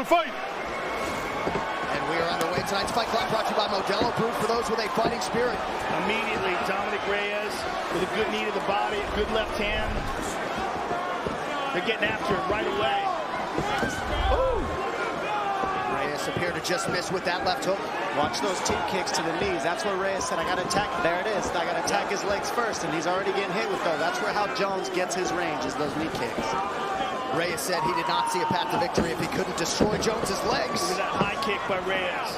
Fight. And we are underway. Tonight's Fight Club brought to you by Modelo, brewed for those with a fighting spirit. Immediately, Dominick Reyes with a good knee to the body, a good left hand. They're getting after it right away. Ooh. Reyes appeared to just miss with that left hook. Watch those team kicks to the knees. That's where Reyes said, I got to attack. There it is. I got to attack his legs first, and he's already getting hit with those. That's where how Jones gets his range, is those knee kicks. Reyes said he did not see a path to victory if he couldn't destroy Jones's legs. Look at that high kick by Reyes.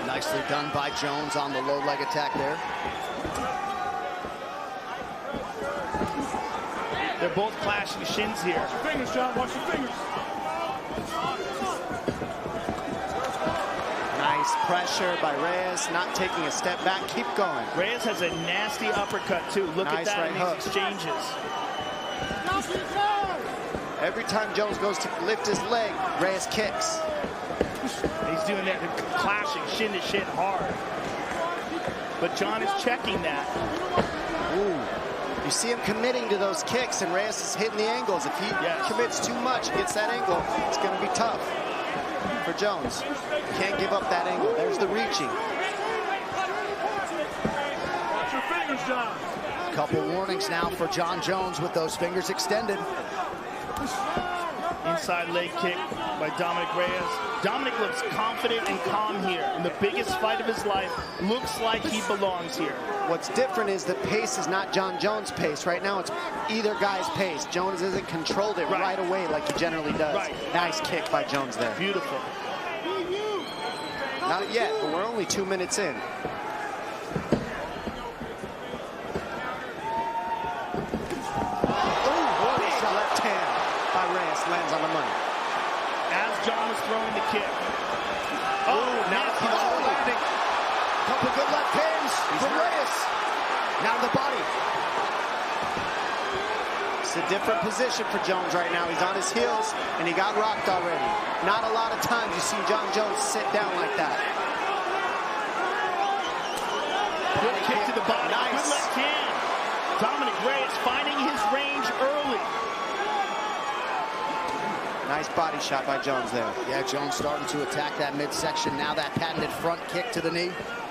Nicely done by Jones on the low leg attack there. They're both clashing shins here. Watch your fingers, John. Watch your fingers. Nice pressure by Reyes, not taking a step back. Keep going. Reyes has a nasty uppercut, too. Look Nice at that right in hook. these exchanges. Every time Jones goes to lift his leg, Reyes kicks. He's doing that, clashing shin to shin hard. But John is checking that. Ooh. You see him committing to those kicks, and Reyes is hitting the angles. If he commits too much, gets that angle, it's going to be tough for Jones. Can't give up that angle. There's the reaching. Watch your fingers, John. Couple warnings now for Jon Jones with those fingers extended. Inside leg kick by Dominick Reyes. Dominick looks confident and calm here. In the biggest fight of his life, looks like he belongs here. What's different is the pace is not Jon Jones' pace. Right now, it's either guy's pace. Jones hasn't controlled it right away like he generally does. Nice kick by Jones there. Beautiful. Not yet, but we're only 2 minutes in. Left hand by Reyes lands on the money. As John was throwing the kick. Now landing. Couple good left hands from Reyes. Now the body. It's a different position for Jones right now. He's on his heels, and he got rocked already. Not a lot of times you see Jon Jones sit down like that. Good kick to the body. Nice. Good left hand. Dominick Reyes finding his range early. Nice body shot by Jones there. Yeah, Jones starting to attack that midsection. Now that patented front kick to the knee.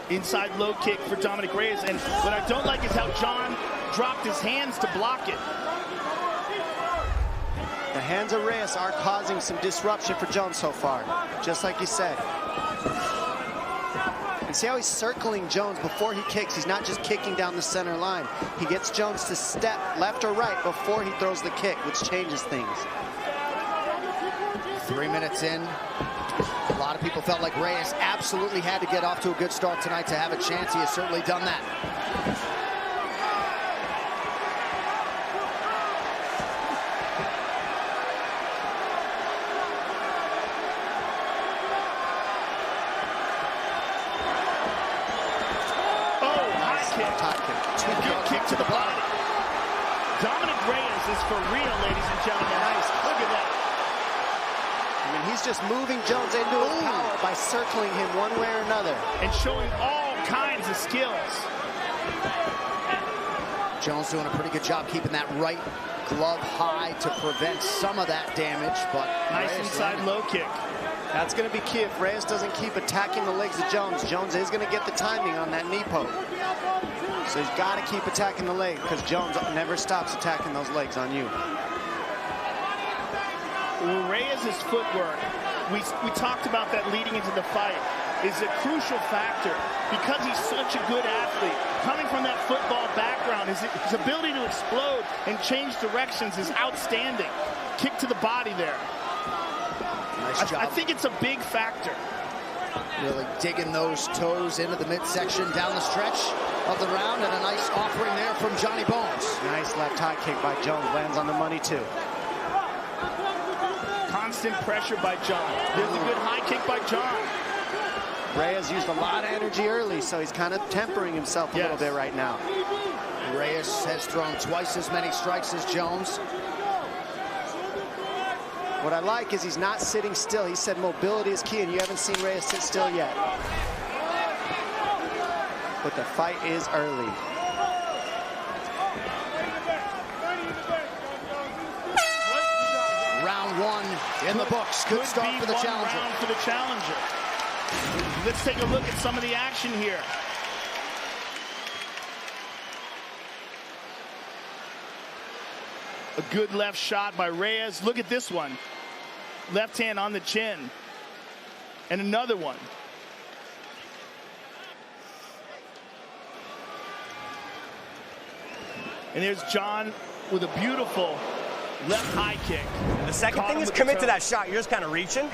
Inside low kick for Dominick Reyes. And what I don't like is how John dropped his hands to block it. The hands of Reyes are causing some disruption for Jones so far, just like you said. And see how he's circling Jones before he kicks. He's not just kicking down the center line. He gets Jones to step left or right before he throws the kick, which changes things. 3 minutes in. A lot of people felt like Reyes absolutely had to get off to a good start tonight to have a chance. He has certainly done that. Good kick to the body. Dominick Reyes is for real, ladies and gentlemen. Nice. Look at that. I mean, he's just moving Jones into his power by circling him one way or another. And showing all kinds of skills. Jones doing a pretty good job keeping that right glove high to prevent some of that damage, but nice Reyes inside landed. low kick. That's going to be key. If Reyes doesn't keep attacking the legs of Jones, Jones is going to get the timing on that knee poke. So he's got to keep attacking the leg because Jones never stops attacking those legs on you. Well, Reyes' footwork, we talked about that leading into the fight, is a crucial factor because he's such a good athlete. Coming from that football background, his ability to explode and change directions is outstanding. Kick to the body there. Nice job. I think it's a big factor. Really digging those toes into the midsection down the stretch of the round, and a nice offering there from Johnny Bones. Nice left high kick by Jones. Lands on the money, too. Constant pressure by John. There's a good high kick by John. Reyes used a lot of energy early, so he's kind of tempering himself a little bit right now. Reyes has thrown twice as many strikes as Jones. What I like is he's not sitting still. He said mobility is key, and you haven't seen Reyes sit still yet. But the fight is early. one in the books. Good start for the challenger. Round for the challenger. Let's take a look at some of the action here. A good left shot by Reyes. Look at this one. Left hand on the chin. And another one. And there's John with a beautiful left high kick. The second thing is commit to that shot. You're just kind of reaching.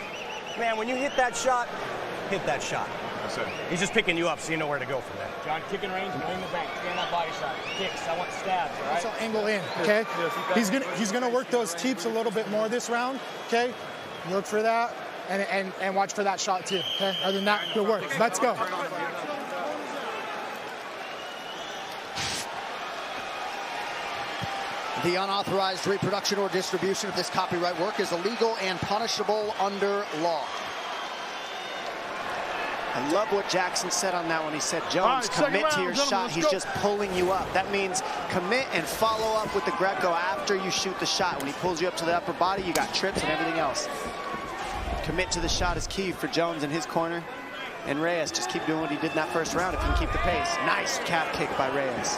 Man, when you hit that shot, hit that shot. That's it. He's just picking you up so you know where to go from there. John, kicking range, bring the bank, stand that body shot. Kicks, I want stabs, all right? So angle in, okay? He's gonna work those teeps a little bit more this round, okay? Look for that and watch for that shot too, okay? Other than that, good work. Let's go. The unauthorized reproduction or distribution of this copyright work is illegal and punishable under law. I love what Jackson said on that one. He said, Jones, commit to your shot. He's just pulling you up. That means commit and follow up with the Greco after you shoot the shot. When he pulls you up to the upper body, you got trips and everything else. Commit to the shot is key for Jones in his corner. And Reyes, just keep doing what he did in that first round if he can keep the pace. Nice calf kick by Reyes.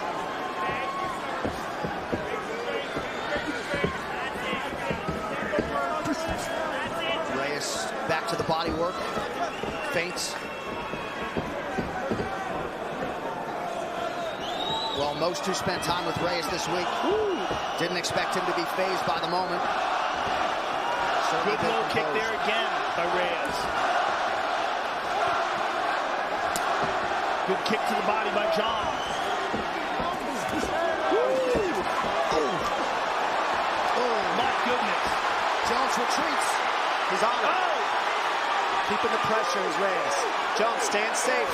Reyes back to the body work. Feints. Well, most who spent time with Reyes this week didn't expect him to be fazed by the moment. Good low kick there again by Reyes. Good kick to the body by John. Oh, my goodness. Jones retreats. He's on it. Keeping the pressure is Reyes. Jones staying safe.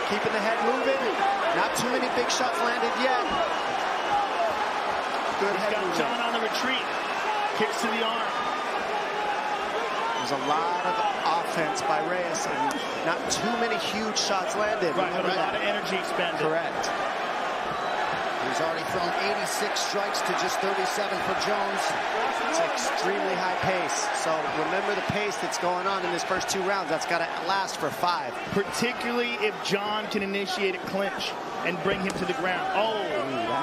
Keeping the head moving. Not too many big shots landed yet. Good head movement. John on the retreat. Kicks to the arm. There's a lot of offense by Reyes and not too many huge shots landed. Right, but a lot of energy expended. Correct. He's already thrown 86 strikes to just 37 for Jones. It's extremely high pace. So remember the pace that's going on in this first 2 rounds. That's got to last for 5. Particularly if John can initiate a clinch and bring him to the ground. Oh,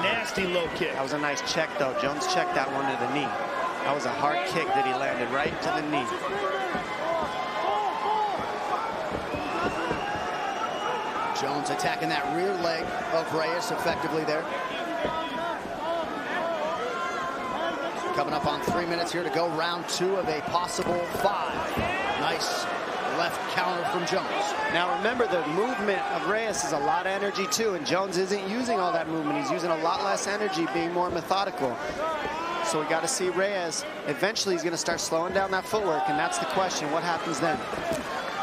nasty low kick. That was a nice check, though. Jones checked that one to the knee. That was a hard kick that he landed right to the knee. Jones attacking that rear leg of Reyes effectively there. Coming up on 3 minutes here to go, round 2 of a possible 5. Nice left counter from Jones. Now remember, the movement of Reyes is a lot of energy too, and Jones isn't using all that movement. He's using a lot less energy, being more methodical. So we got to see Reyes. Eventually he's going to start slowing down that footwork, and that's the question. What happens then?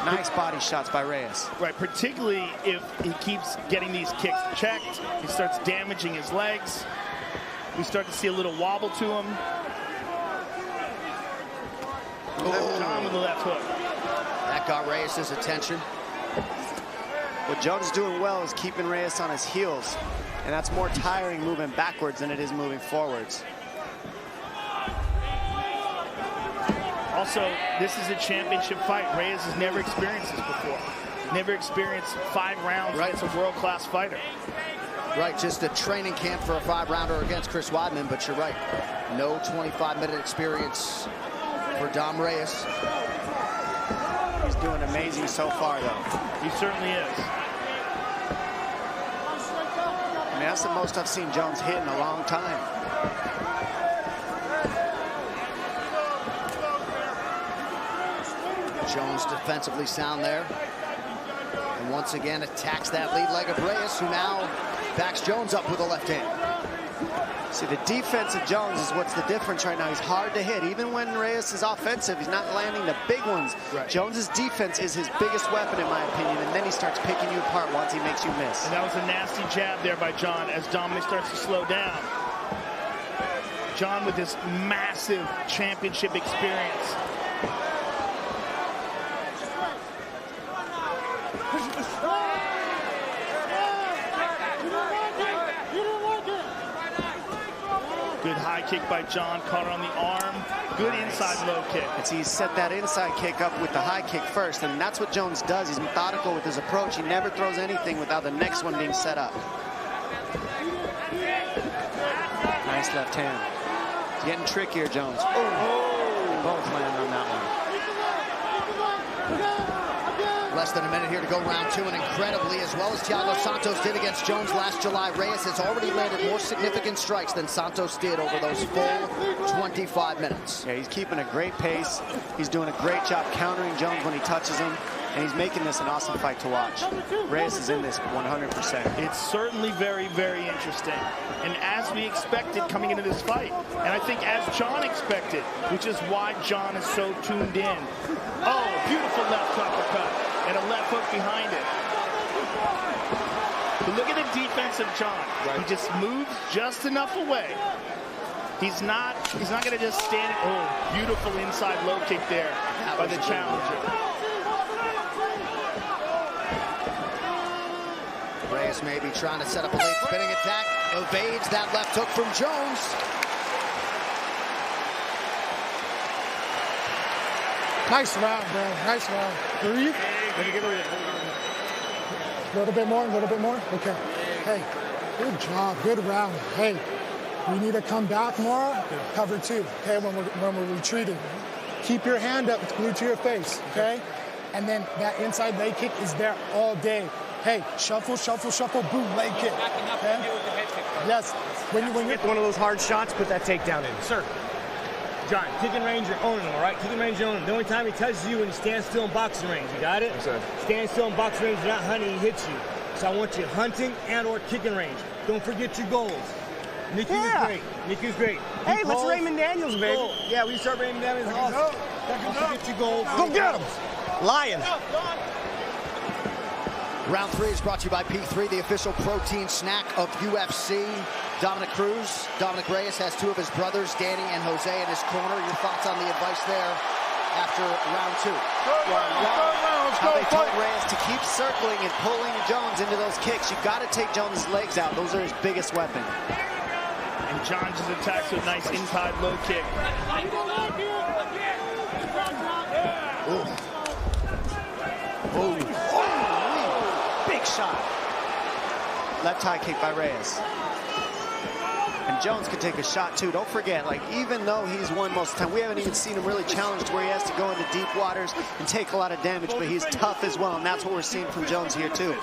Nice body shots by Reyes. Right, particularly if he keeps getting these kicks checked, he starts damaging his legs. We start to see a little wobble to him. John with the left hook. That got Reyes' attention. What Jones is doing well is keeping Reyes on his heels, and that's more tiring moving backwards than it is moving forwards. Also, this is a championship fight. Reyes has never experienced this before. Never experienced 5 rounds against a world-class fighter. Right, just a training camp for a 5-rounder against Chris Weidman, but you're right. No 25-minute experience for Dom Reyes. He's doing amazing so far, though. He certainly is. I mean, that's the most I've seen Jones hit in a long time. Jones defensively sound there. And once again attacks that lead leg of Reyes, who now backs Jones up with a left hand. See, the defense of Jones is what's the difference right now. He's hard to hit. Even when Reyes is offensive, he's not landing the big ones. Right. Jones's defense is his biggest weapon, in my opinion, and then he starts picking you apart once he makes you miss. And that was a nasty jab there by John as Dominick starts to slow down. John with this massive championship experience. Good high kick kick by John, caught on the arm. Good inside low kick. And so he set that inside kick up with the high kick first, and that's what Jones does. He's methodical with his approach. He never throws anything without the next one being set up. Nice left hand. He's getting trickier, Jones. Oh, both land on that one. Less than a minute here to go round two, and incredibly, as well as Thiago Santos did against Jones last July, Reyes has already landed more significant strikes than Santos did over those full 25 minutes. Yeah, he's keeping a great pace. He's doing a great job countering Jones when he touches him, and he's making this an awesome fight to watch. Reyes is in this 100%. It's certainly very, very interesting. And as we expected coming into this fight, and I think as John expected, which is why John is so tuned in. Oh, beautiful left uppercut. And a left hook behind it. But look at the defense of John. Right. He just moves just enough away. He's not going to just stand. Oh, beautiful inside low kick there by the challenger. Reyes may be trying to set up a late spinning attack. Evades that left hook from Jones. Nice round, bro. Nice round. Breathe. A little bit more, a little bit more. Okay. Hey, good job, good round. Hey, we need to come back more. Cover two. Okay, when we're retreating, keep your hand up, glued to your face. Okay, and then that inside leg kick is there all day. Hey, shuffle, shuffle, shuffle, boom, leg kick. Okay. Yes. When you get one of those hard shots, put that takedown in, sir. John, kicking range, you're owning him, all right? Kicking range, you're owning him. The only time he touches you when he stands still in boxing range. You got it? Yes, sir. Stand still in boxing range, you're not hunting, he hits you. So I want you hunting and or kicking range. Don't forget your goals. Nikki was great. Nikki was great. Hey, let's Raymond Daniels, baby. Goal. Yeah, we start Raymond Daniels. Awesome. Don't forget your goals. Go get him. Lion. Round three is brought to you by P3, the official protein snack of UFC. Dominick Reyes has two of his brothers, Danny and Jose, in his corner. Your thoughts on the advice there after round two? How they told Reyes to keep circling and pulling Jones into those kicks. You've got to take Jones' legs out. Those are his biggest weapon. And John just attacks with a nice inside low kick. Oh, big shot. Left high kick by Reyes. And Jones could take a shot too. Don't forget, like, even though he's won most of the time, we haven't even seen him really challenged where he has to go into deep waters and take a lot of damage, but he's tough as well, and that's what we're seeing from Jones here too.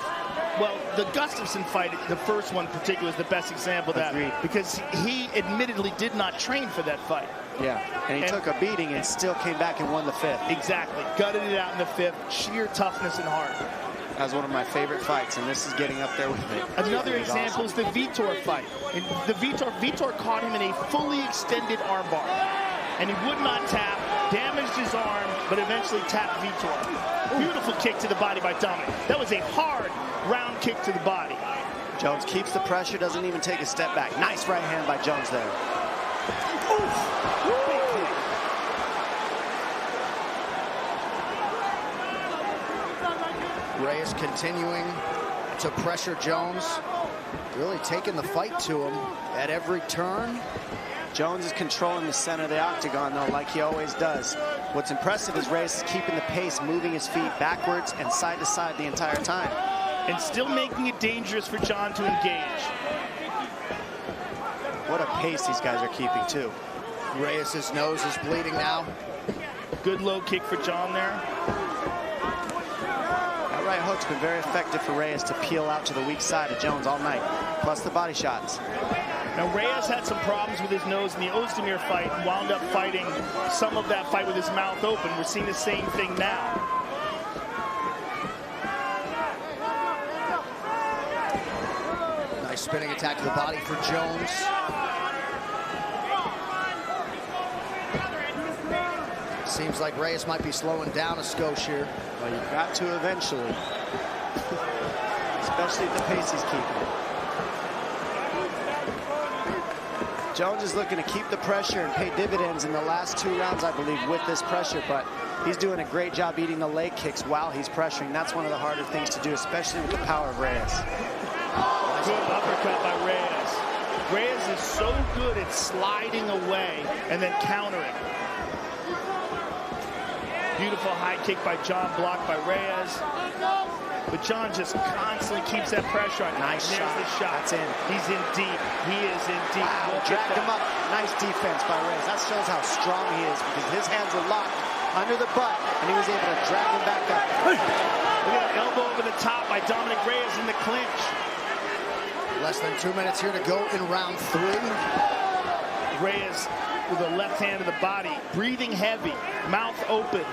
Well, the Gustafsson fight, the first one in particular, is the best example of that. Agreed. Because he admittedly did not train for that fight. Yeah, and he took a beating and still came back and won the fifth. Exactly. Gutted it out in the fifth. Sheer toughness and heart. That was one of my favorite fights, and this is getting up there with it. Another example is the Vitor fight. And the Vitor caught him in a fully extended armbar. And he would not tap, damaged his arm, but eventually tapped Vitor. Beautiful kick to the body by Dominick. That was a hard round kick to the body. Jones keeps the pressure, doesn't even take a step back. Nice right hand by Jones there. Reyes continuing to pressure Jones, really taking the fight to him at every turn. Jones is controlling the center of the octagon, though, like he always does. What's impressive is Reyes is keeping the pace, moving his feet backwards and side to side the entire time. And still making it dangerous for John to engage. What a pace these guys are keeping, too. Reyes' nose is bleeding now. Good low kick for John there. That right hook's been very effective for Reyes to peel out to the weak side of Jones all night, plus the body shots. Now, Reyes had some problems with his nose in the Ozdemir fight and wound up fighting some of that fight with his mouth open. We're seeing the same thing now. Nice spinning attack to the body for Jones. Seems like Reyes might be slowing down a skosh here. Well, you've got to eventually. Especially at the pace he's keeping. Jones is looking to keep the pressure and pay dividends in the last two rounds, I believe, with this pressure, but he's doing a great job eating the leg kicks while he's pressuring. That's one of the harder things to do, especially with the power of Reyes. Good uppercut by Reyes. Reyes is so good at sliding away and then countering. Beautiful high kick by John, blocked by Reyes. But John just constantly keeps that pressure on. Nice shot. There's the shot. That's in. He's in deep. He is in deep. Wow, dragged him up. Nice defense by Reyes. That shows how strong he is because his hands were locked under the butt, and he was able to drag him back up. Look at an elbow over the top by Dominick Reyes in the clinch. Less than 2 minutes here to go in round 3. Reyes with the left hand to the body, breathing heavy, mouth open.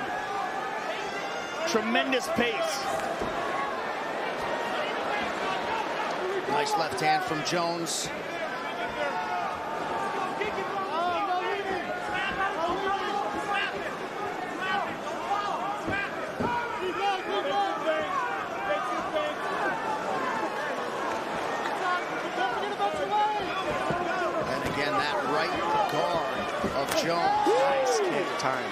Tremendous pace. Nice left hand from Jones. And again, that right guard of Jones. Nice kick time.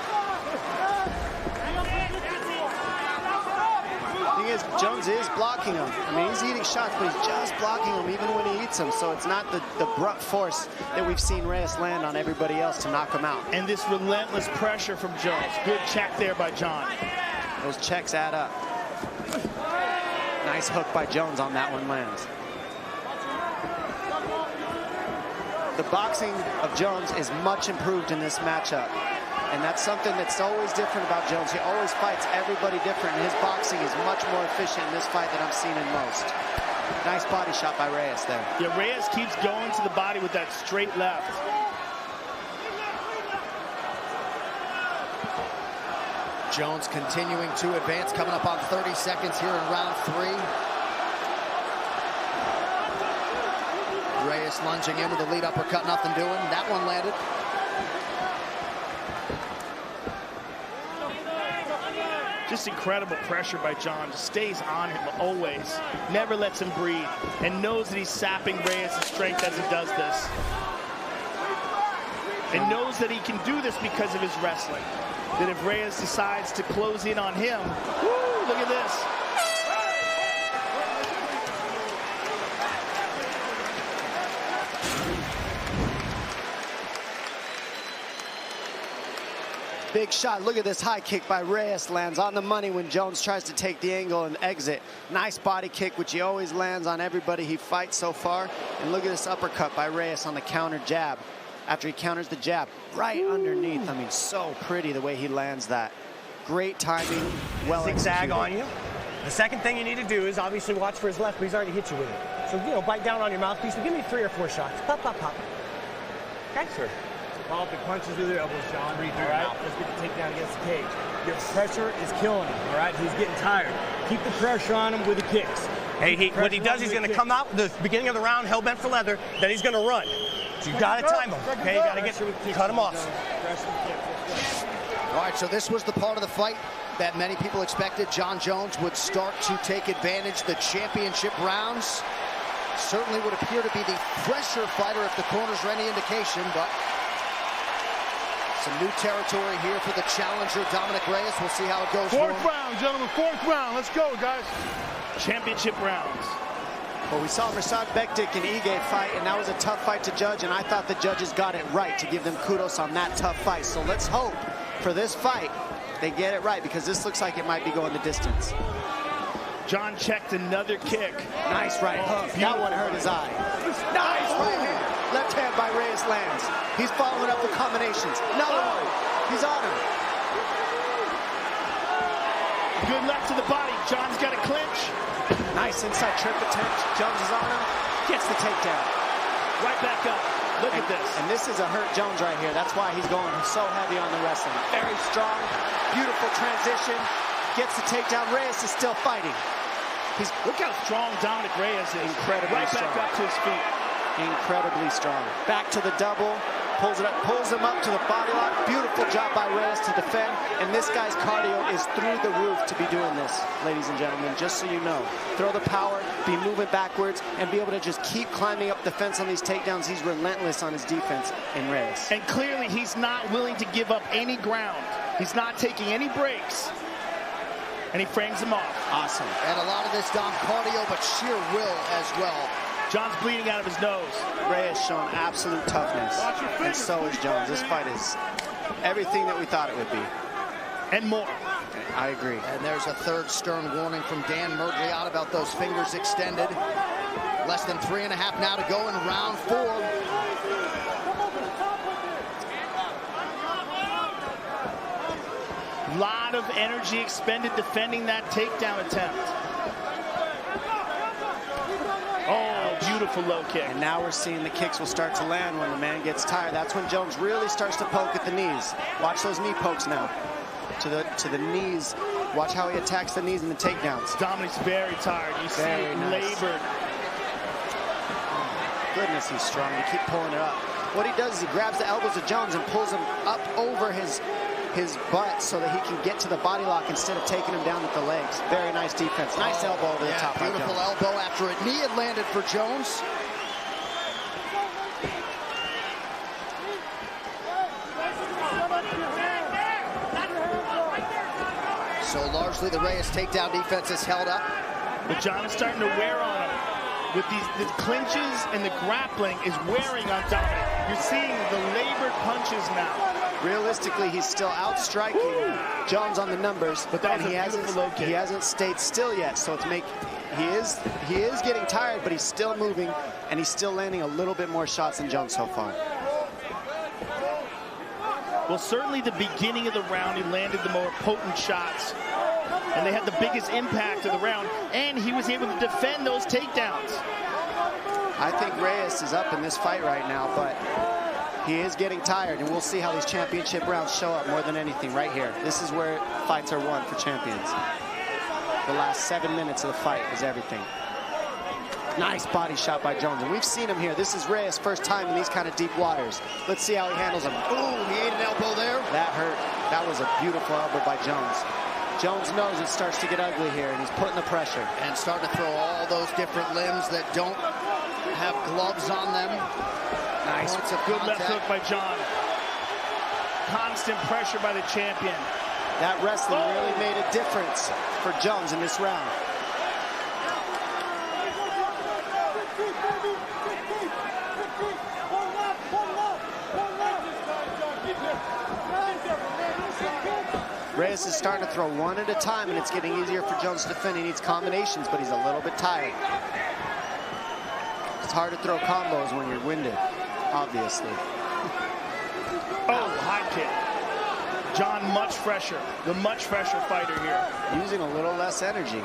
Thing is, Jones is blocking him. I mean, he's eating shots, but he's just blocking him even when he eats them. So it's not the brunt force that we've seen Reyes land on everybody else to knock him out. And this relentless pressure from Jones. Good check there by John. Those checks add up. Nice hook by Jones on that one lands. The boxing of Jones is much improved in this matchup. And that's something that's always different about Jones. He always fights everybody different, and his boxing is much more efficient in this fight than I've seen in most. Nice body shot by Reyes there. Yeah, Reyes keeps going to the body with that straight left. Jones continuing to advance, coming up on 30 seconds here in round 3. Reyes lunging in with a lead uppercut, nothing doing. That one landed. Just incredible pressure by John. Just stays on him always. Never lets him breathe. And knows that he's sapping Reyes' strength as he does this. And knows that he can do this because of his wrestling. That if Reyes decides to close in on him, woo, look at this. Big shot. Look at this high kick by Reyes. Lands on the money when Jones tries to take the angle and exit. Nice body kick, which he always lands on everybody he fights so far. And look at this uppercut by Reyes on the counter jab. After he counters the jab, right underneath. I mean, so pretty the way he lands that. Great timing. Well Zigzag executed. on you. The second thing you need to do is obviously watch for his left, but he's already hit you with it. So, you know, bite down on your mouthpiece, but give me 3 or 4 shots. Pop, pop, pop. Okay, sir. Follow up the punches with your elbows, John. All right, let's get the takedown against the cage. Your pressure is killing him, all right? He's getting tired. Keep the pressure on him with the kicks. Hey, what he does, he's going to come out the beginning of the round, hell bent for leather, then he's going to run. So you got to time him, okay? You got to cut him off. All right, so this was the part of the fight that many people expected. John Jones would start to take advantage of the championship rounds. Certainly would appear to be the fresher fighter if the corners are any indication, but some new territory here for the challenger, Dominick Reyes. We'll see how it goes for him. 4th round, gentlemen, 4th round. Let's go, guys. Championship rounds. Well, we saw Rashad Bektik and Ige fight, and that was a tough fight to judge, and I thought the judges got it right to give them kudos on that tough fight. So let's hope for this fight they get it right, because this looks like it might be going the distance. John checked another kick. Nice right hook. That one hurt his eye. Nice right hand. Left hand by Reyes lands. He's following up the combinations. Another one. He's on him. Good left to the body. John's got a clinch. Nice inside trip attempt. Jones is on him. Gets the takedown. Right back up. Look at this. And this is a hurt Jones right here. That's why he's going so heavy on the wrestling. Very strong. Beautiful transition. Gets the takedown. Reyes is still fighting. Look how strong Dominick Reyes is. Incredibly right back strong. up to his feet. Incredibly strong. Back to the double. Pulls it up, pulls him up to the body lock. Beautiful job by Reyes to defend. And this guy's cardio is through the roof to be doing this, ladies and gentlemen, just so you know. Throw the power, be moving backwards, and be able to just keep climbing up the fence on these takedowns. He's relentless on his defense in Reyes. And clearly he's not willing to give up any ground. He's not taking any breaks. And he frames him off. Awesome. And a lot of this, Dom, cardio, but sheer will as well. John's bleeding out of his nose. Reyes showing absolute toughness, and so is Jones. This fight is everything that we thought it would be. And more. I agree. And there's a third stern warning from Dan Mergliot about those fingers extended. Less than 3.5 now to go in round 4. Lot of energy expended defending that takedown attempt. Oh, beautiful low kick. And now we're seeing the kicks will start to land when the man gets tired. That's when Jones really starts to poke at the knees. Watch those knee pokes now. To the knees. Watch how he attacks the knees and the takedowns. Dominick's very tired. You see it labored. Oh, goodness, he's strong. He keep pulling it up. What he does is he grabs the elbows of Jones and pulls him up over his butt so that he can get to the body lock instead of taking him down with the legs. Very nice defense. Nice elbow over the top. Beautiful elbow after a knee had landed for Jones. So largely the Reyes takedown defense is held up. But John is starting to wear on him. With the clinches and the grappling is wearing on Dominick. You're seeing the labored punches now. Realistically, he's still outstriking Jones on the numbers, but that he hasn't stayed still yet. So he is getting tired, but he's still moving, and he's still landing a little bit more shots than Jones so far. Well, certainly the beginning of the round, he landed the more potent shots, and they had the biggest impact of the round, and he was able to defend those takedowns. I think Reyes is up in this fight right now, but he is getting tired, and we'll see how these championship rounds show up more than anything right here. This is where fights are won for champions. The last 7 minutes of the fight is everything. Nice body shot by Jones, and we've seen him here. This is Reyes' first time in these kind of deep waters. Let's see how he handles him. Ooh, he ate an elbow there. That hurt. That was a beautiful elbow by Jones. Jones knows it starts to get ugly here, and he's putting the pressure. And starting to throw all those different limbs that don't have gloves on them. Nice. Good left hook by John. Constant pressure by the champion. That wrestling really made a difference for Jones in this round. Reyes is starting to throw one at a time, and it's getting easier for Jones to defend. He needs combinations, but he's a little bit tired. It's hard to throw combos when you're winded, obviously. Oh, high kick. John much fresher, the much fresher fighter here. Using a little less energy.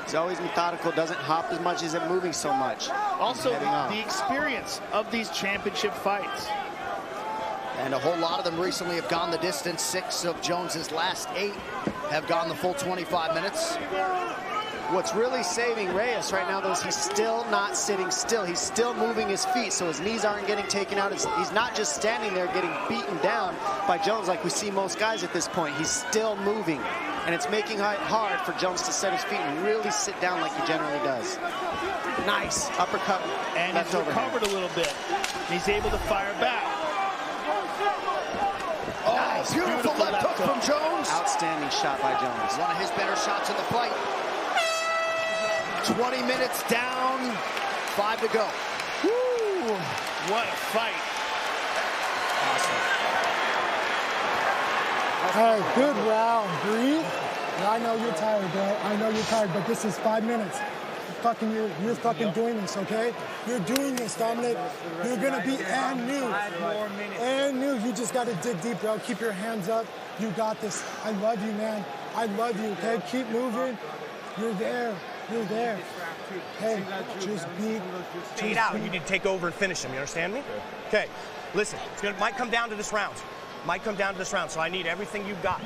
He's always methodical, doesn't hop as much, isn't moving so much. Also, the experience of these championship fights. And a whole lot of them recently have gone the distance. 6 of Jones's last 8 have gone the full 25 minutes. What's really saving Reyes right now, though, is he's still not sitting still. He's still moving his feet, so his knees aren't getting taken out. He's not just standing there getting beaten down by Jones like we see most guys at this point. He's still moving, and it's making it hard for Jones to set his feet and really sit down like he generally does. Nice uppercut. And he's recovered a little bit. He's able to fire back. Oh, nice. Beautiful left hook from Jones. Outstanding shot by Jones. One of his better shots in the fight. 20 minutes down, 5 to go. Woo! What a fight. Awesome. Hey, good round. Breathe. I know you're tired, bro. I know you're tired, but this is 5 minutes. You're fucking doing this, okay? You're doing this, Dominick. You're gonna be and new. And new. You just gotta dig deep, bro. Keep your hands up. You got this. I love you, man. I love you, okay? Keep moving. You're there. You're there. Hey, just beat out. You need to take over and finish him. You understand me? Okay. Listen, might come down to this round. So I need everything you've got.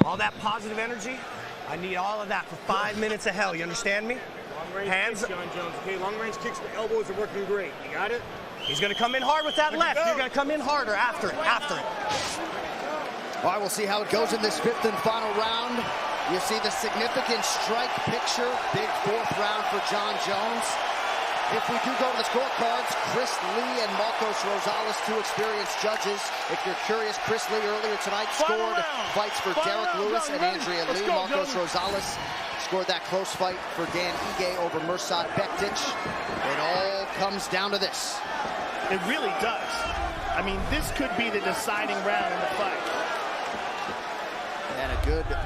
All that positive energy. I need all of that for 5 minutes of hell. You understand me? Hands. Kicks, John Jones. Okay, long range kicks. The elbows are working great. You got it? He's going to come in hard with that left. You're going to come in harder after it. All right, we'll see how it goes in this 5th and final round. You see the significant strike picture. Big 4th round for John Jones. If we do go to the scorecards, Chris Lee and Marcos Rosales, 2 experienced judges. If you're curious, Chris Lee earlier tonight scored fights for Derek Lewis and Andrea Lee. Marcos Rosales scored that close fight for Dan Ige over Mirsad Bektic. It all comes down to this. It really does. I mean, this could be the deciding round in the fight. And a good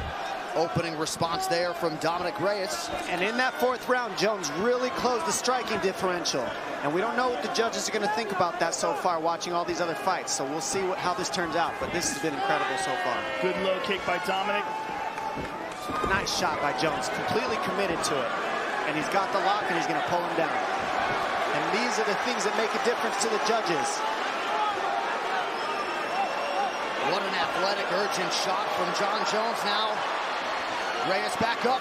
opening response there from Dominick Reyes. And in that fourth round, Jones really closed the striking differential. And we don't know what the judges are going to think about that so far, watching all these other fights. So we'll see how this turns out. But this has been incredible so far. Good low kick by Dominick. Nice shot by Jones, completely committed to it. And he's got the lock, and he's going to pull him down. And these are the things that make a difference to the judges. What an athletic, urgent shot from Jon Jones now. Reyes back up.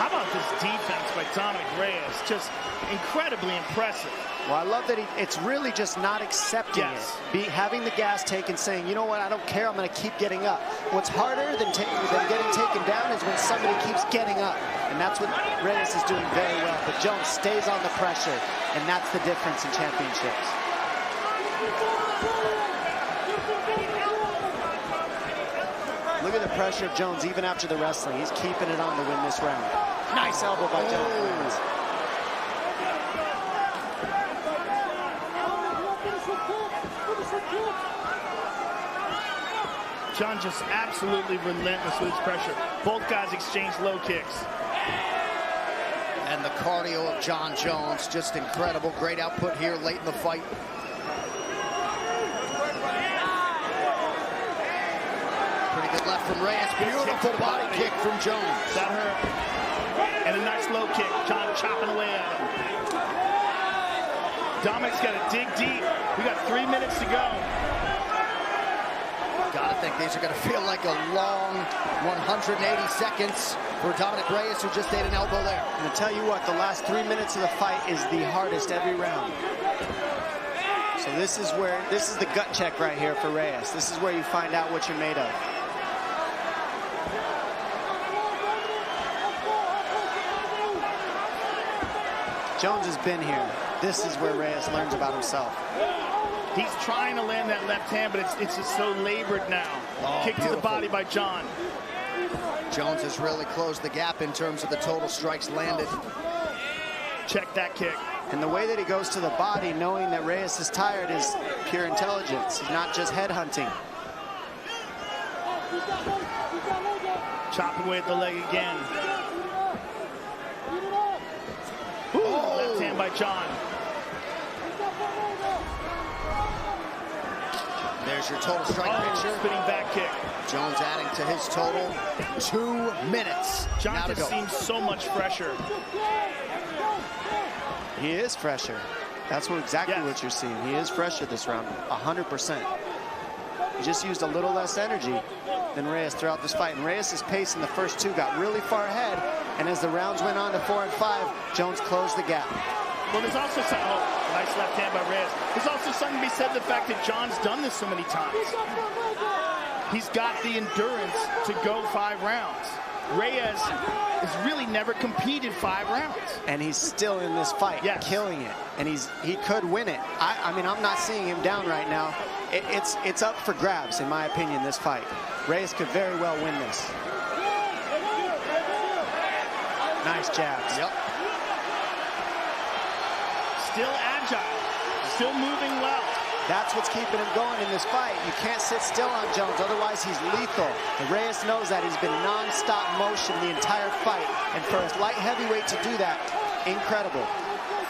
How about this defense by Dominick Reyes? Just incredibly impressive. Well, I love that it's really just not accepting it. Having the gas taken, saying, you know what, I don't care, I'm going to keep getting up. What's harder than getting taken down is when somebody keeps getting up. And that's what Reyes is doing very well. But Jones stays on the pressure, and that's the difference in championships. Look at the pressure of Jones even after the wrestling. He's keeping it on to win this round. Nice elbow by Jones. Jon just absolutely relentless with his pressure. Both guys exchange low kicks. And the cardio of Jon Jones, just incredible. Great output here late in the fight. Pretty good left from Reyes. Beautiful body kick from Jones. That hurt. And a nice low kick. Jon chopping away at him. Dominick's got to dig deep. We got 3 minutes to go. Gotta think these are gonna feel like a long 180 seconds for Dominick Reyes, who just ate an elbow there. I'm gonna tell you what, the last 3 minutes of the fight is the hardest every round. So this is the gut check right here for Reyes. This is where you find out what you're made of. Jones has been here. This is where Reyes learns about himself. He's trying to land that left hand, but it's just so labored now. Kick to the body by Jon. Jones has really closed the gap in terms of the total strikes landed. Check that kick. And the way that he goes to the body, knowing that Reyes is tired, is pure intelligence. He's not just headhunting. Chop away at the leg again. Ooh, left hand by Jon. There's your total strike picture. Spinning back kick. Jones adding to his total 2 minutes. Jon just seems so much fresher. He is fresher. That's exactly what you're seeing. He is fresher this round, 100%. He just used a little less energy than Reyes throughout this fight. And Reyes' pace in the first two got really far ahead. And as the rounds went on to 4 and 5, Jones closed the gap. Well, there's also some, nice left hand by Reyes. There's also something to be said, the fact that Jon's done this so many times. He's got the endurance to go 5 rounds. Reyes has really never competed 5 rounds. And he's still in this fight, killing it. And he could win it. I mean, I'm not seeing him down right now. It's up for grabs, in my opinion, this fight. Reyes could very well win this. Nice jabs. Yep. Still agile, still moving well. That's what's keeping him going in this fight. You can't sit still on Jones, otherwise he's lethal. And Reyes knows that. He's been non-stop motion the entire fight. And for a light heavyweight to do that, incredible.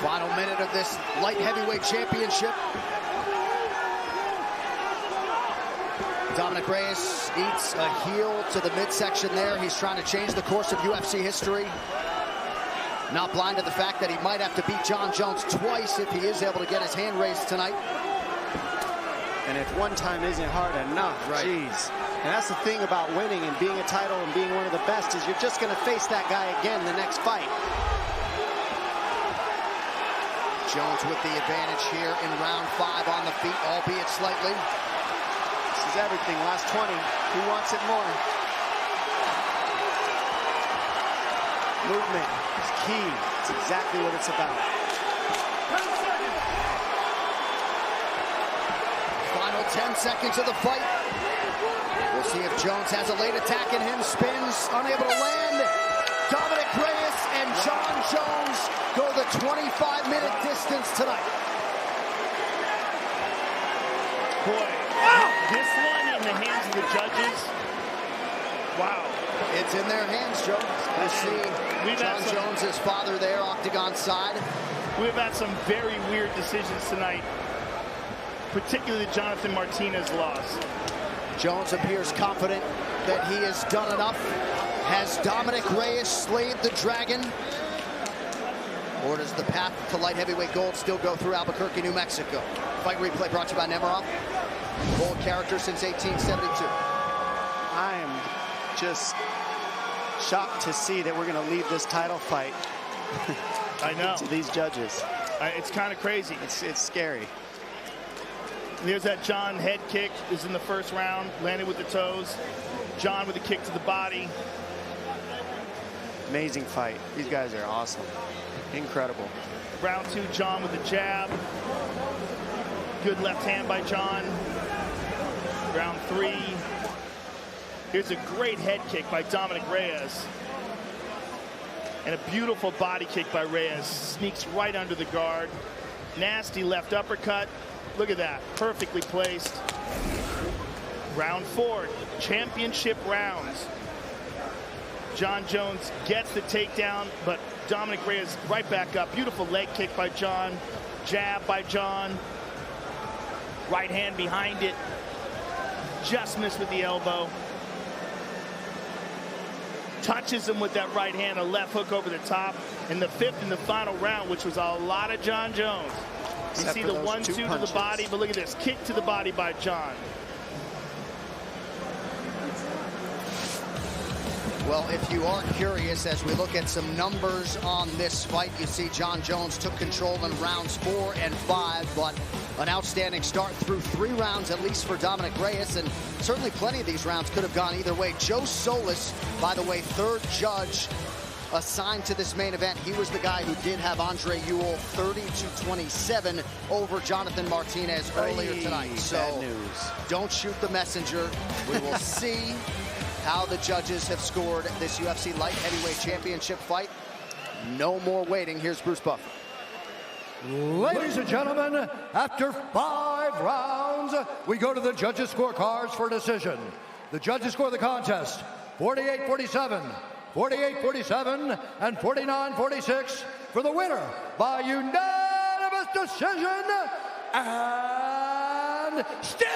Final minute of this light heavyweight championship. Dominick Reyes eats a heel to the midsection there. He's trying to change the course of UFC history. Not blind to the fact that he might have to beat Jon Jones twice if he is able to get his hand raised tonight. And if one time isn't hard enough, jeez. And that's the thing about winning and being a title and being one of the best, is you're just going to face that guy again the next fight. Jones with the advantage here in round 5 on the feet, albeit slightly. This is everything. Last 20. Who wants it more? Movement is key. It's exactly what it's about. Final 10 seconds of the fight. We'll see if Jones has a late attack in him. Spins, unable to land. Dominick Reyes Reyes and Jon Jones go the 25-minute distance tonight. Boy, this one in the hands of the judges. Wow. It's in their hands, Joe. You see Jon Jones' father there, octagon side. We've had some very weird decisions tonight, particularly the Jonathan Martinez loss. Jones appears confident that he has done enough. Has Dominick Reyes slayed the dragon? Or does the path to light heavyweight gold still go through Albuquerque, New Mexico? Fight replay brought to you by Nemiroff. Gold character since 1872. I am just shocked to see that we're going to leave this title fight I know. to these judges. It's kind of crazy. It's scary. There's that Jon head kick is in the first round, landed with the toes. Jon with a kick to the body. Amazing fight. These guys are awesome. Incredible. Round 2, Jon with the jab. Good left hand by Jon. Round 3. Here's a great head kick by Dominick Reyes. And a beautiful body kick by Reyes. Sneaks right under the guard. Nasty left uppercut. Look at that. Perfectly placed. Round 4. Championship rounds. Jon Jones gets the takedown, but Dominick Reyes right back up. Beautiful leg kick by Jon. Jab by Jon. Right hand behind it. Just missed with the elbow. Touches him with that right hand, a left hook over the top. In the 5th and the final round, which was a lot of Jon Jones. You see the 1-2 to the body, but look at this. Kick to the body by Jon. Well, if you are curious, as we look at some numbers on this fight, you see Jon Jones took control in rounds 4 and 5, but an outstanding start through 3 rounds, at least for Dominick Reyes, and certainly plenty of these rounds could have gone either way. Joe Solis, by the way, 3rd judge assigned to this main event. He was the guy who did have Andre Ewell 30-27 over Jonathan Martinez earlier tonight. So bad news. Don't shoot the messenger. We will see how the judges have scored this UFC light heavyweight championship fight. No more waiting. Here's Bruce Buffer. Ladies and gentlemen, after 5 rounds, we go to the judges' scorecards for decision. The judges score the contest 48-47, 48-47, and 49-46 for the winner by unanimous decision, and still